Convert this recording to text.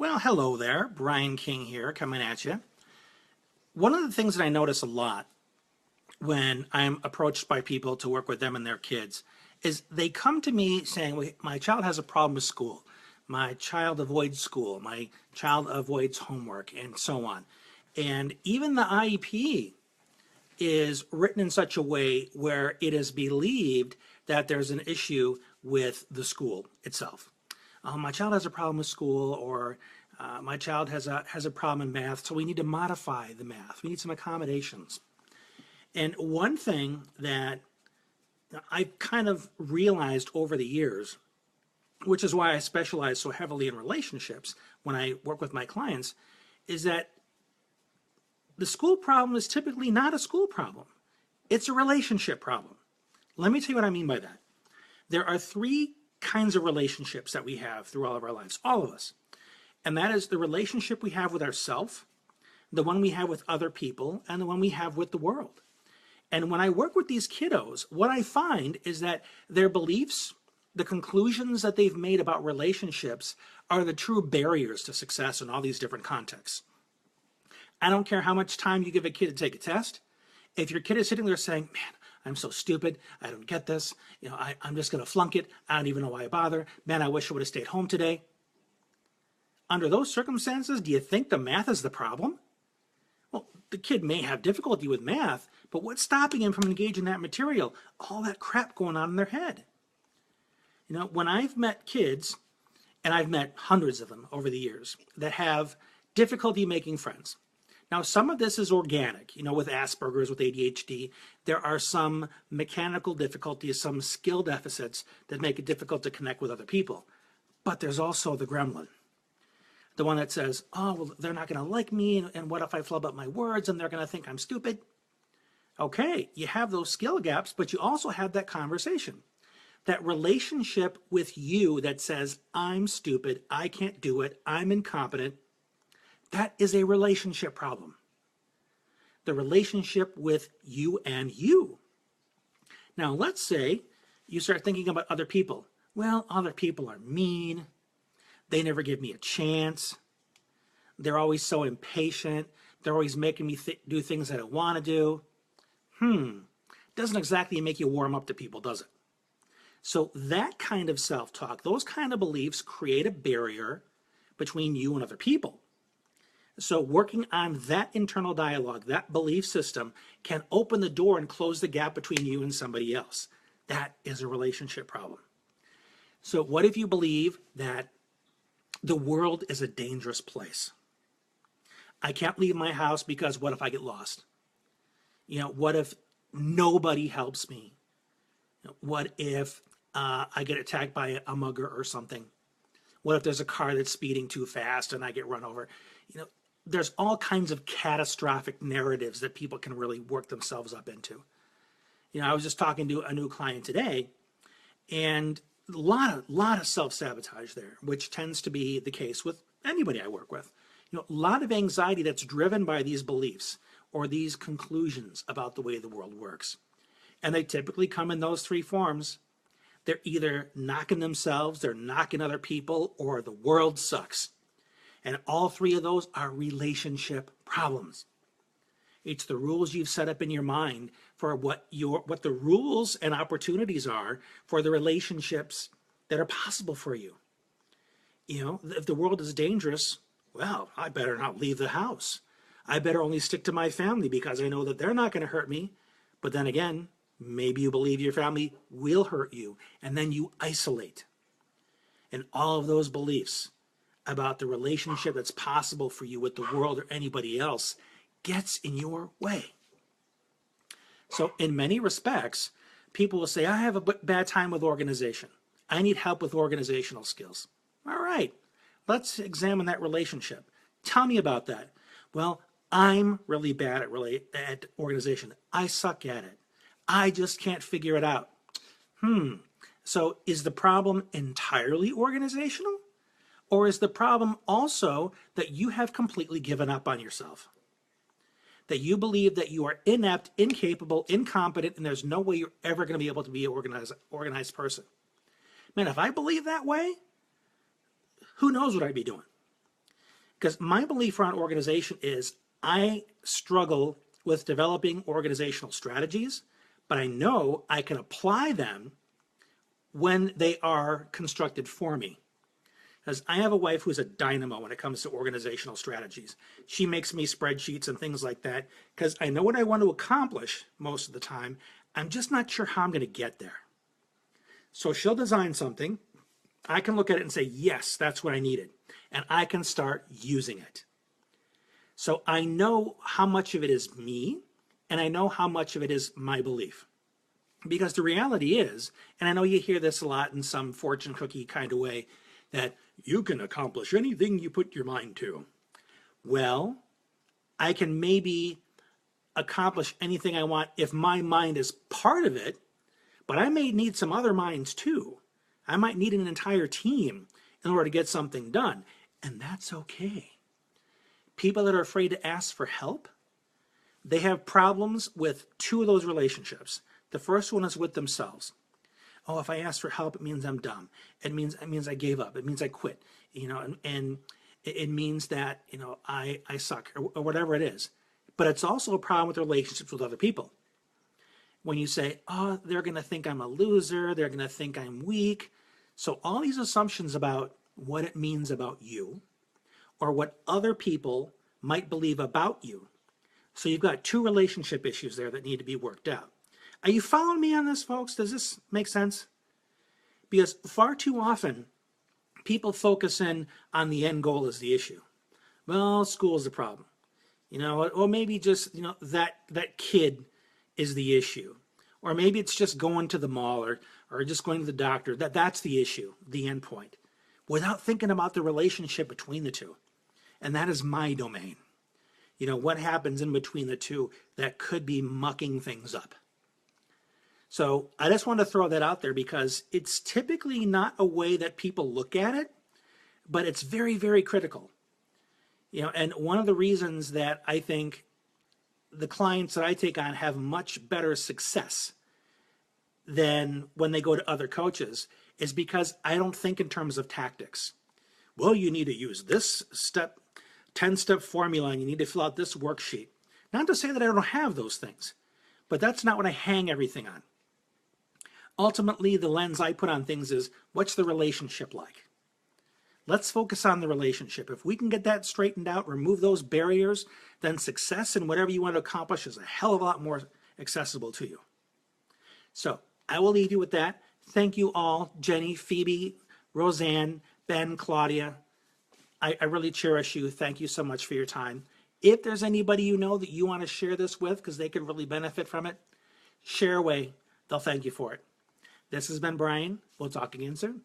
Well, hello there. Brian King here, coming at you. One of the things that I notice a lot when I'm approached by people to work with them and their kids is they come to me saying, my child has a problem with school. My child avoids school. My child avoids homework, and so on. And even the IEP is written in such a way where it is believed that there's an issue with the school itself. My child has a problem with school, or my child has a problem in math, so we need to modify the math. We need some accommodations. And one thing that I've kind of realized over the years, which is why I specialize so heavily in relationships when I work with my clients, is that the school problem is typically not a school problem. It's a relationship problem. Let me tell you what I mean by that. There are three kinds of relationships that we have through all of our lives, all of us. And that is the relationship we have with ourselves, the one we have with other people, and the one we have with the world. And when I work with these kiddos, what I find is that their beliefs, the conclusions that they've made about relationships, are the true barriers to success in all these different contexts. I don't care how much time you give a kid to take a test. If your kid is sitting there saying, man, I'm so stupid, I don't get this, I'm just going to flunk it, I don't even know why I bother, man, I wish I would have stayed home today. Under those circumstances, do you think the math is the problem? Well, the kid may have difficulty with math, but what's stopping him from engaging that material? All that crap going on in their head. When I've met kids, and I've met hundreds of them over the years, that have difficulty making friends. Now, some of this is organic, with Asperger's, with ADHD. There are some mechanical difficulties, some skill deficits that make it difficult to connect with other people. But there's also the gremlin. The one that says, oh, well, they're not going to like me, and what if I flub up my words and they're going to think I'm stupid? Okay, you have those skill gaps, but you also have that conversation. That relationship with you that says, I'm stupid, I can't do it, I'm incompetent. That is a relationship problem. The relationship with you and you. Now, let's say you start thinking about other people. Well, other people are mean. They never give me a chance. They're always so impatient. They're always making me do things I don't want to do. Doesn't exactly make you warm up to people, does it? So that kind of self-talk, those kind of beliefs create a barrier between you and other people. So working on that internal dialogue, that belief system, can open the door and close the gap between you and somebody else. That is a relationship problem. So what if you believe that the world is a dangerous place? I can't leave my house because what if I get lost? What if nobody helps me? What if I get attacked by a mugger or something? What if there's a car that's speeding too fast and I get run over? There's all kinds of catastrophic narratives that people can really work themselves up into. I was just talking to a new client today, and a lot of self-sabotage there, which tends to be the case with anybody I work with. A lot of anxiety that's driven by these beliefs or these conclusions about the way the world works. And they typically come in those three forms. They're either knocking themselves, they're knocking other people, or the world sucks. And all three of those are relationship problems. It's the rules you've set up in your mind for what the rules and opportunities are for the relationships that are possible for you. If the world is dangerous, well, I better not leave the house. I better only stick to my family because I know that they're not going to hurt me. But then again, maybe you believe your family will hurt you, and then you isolate. And all of those beliefs about the relationship that's possible for you with the world or anybody else gets in your way. So in many respects, people will say, I have a bad time with organization. I need help with organizational skills. All right, let's examine that relationship. Tell me about that. Well, I'm really bad at organization. I suck at it. I just can't figure it out. So is the problem entirely organizational? Or is the problem also that you have completely given up on yourself? That you believe that you are inept, incapable, incompetent, and there's no way you're ever going to be able to be an organized person. Man, if I believed that way, who knows what I'd be doing? Because my belief around organization is I struggle with developing organizational strategies, but I know I can apply them when they are constructed for me. Because I have a wife who's a dynamo when it comes to organizational strategies. She makes me spreadsheets and things like that because I know what I want to accomplish most of the time. I'm just not sure how I'm going to get there. So she'll design something. I can look at it and say, yes, that's what I needed. And I can start using it. So I know how much of it is me, and I know how much of it is my belief. Because the reality is, and I know you hear this a lot in some fortune cookie kind of way, that you can accomplish anything you put your mind to. Well, I can maybe accomplish anything I want if my mind is part of it, but I may need some other minds too. I might need an entire team in order to get something done, and that's okay. People that are afraid to ask for help, they have problems with two of those relationships. The first one is with themselves. Oh, if I ask for help, it means I'm dumb. It means I gave up. It means I quit. And it means that I suck or whatever it is. But it's also a problem with relationships with other people. When you say, oh, they're going to think I'm a loser, they're going to think I'm weak. So all these assumptions about what it means about you or what other people might believe about you. So you've got two relationship issues there that need to be worked out. Are you following me on this, folks? Does this make sense? Because far too often, people focus in on the end goal as the issue. Well, school's the problem. Or maybe just, that kid is the issue. Or maybe it's just going to the mall or just going to the doctor. That's the issue, the end point. Without thinking about the relationship between the two. And that is my domain. What happens in between the two that could be mucking things up. So I just want to throw that out there because it's typically not a way that people look at it, but it's very, very critical. And one of the reasons that I think the clients that I take on have much better success than when they go to other coaches is because I don't think in terms of tactics. Well, you need to use this 10-step formula and you need to fill out this worksheet. Not to say that I don't have those things, but that's not what I hang everything on. Ultimately, the lens I put on things is, what's the relationship like? Let's focus on the relationship. If we can get that straightened out, remove those barriers, then success in whatever you want to accomplish is a hell of a lot more accessible to you. So I will leave you with that. Thank you all, Jenny, Phoebe, Roseanne, Ben, Claudia. I really cherish you. Thank you so much for your time. If there's anybody that you want to share this with because they could really benefit from it, share away. They'll thank you for it. This has been Brian. We'll talk again soon.